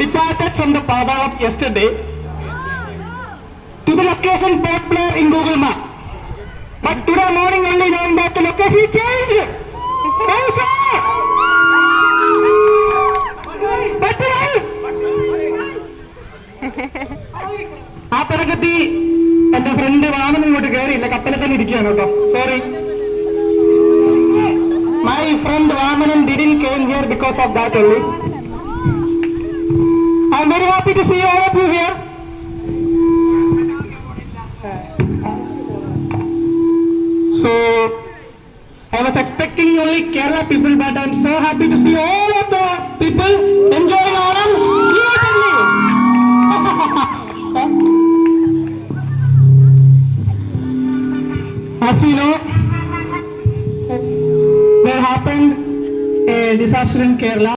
departed from the Padalam yesterday to the location Port Blair in Google Map. But today morning only knowing that the location changed. Hey, sir! But ആ തിരക്കത്തി എന്റെ front Vaman ഇങ്ങോട്ട് കയറിയില്ല, കപ്പലിൽ തന്നെ ഇരിക്കുകയാണ് കേട്ടോ. Sorry, my friend Vamanan didn't came here because of that only. I am very happy to see all of you here. So I was expecting only Kerala people, but I am so happy to see all of the people enjoying Onam beautifully. As we know, there happened a disaster in Kerala.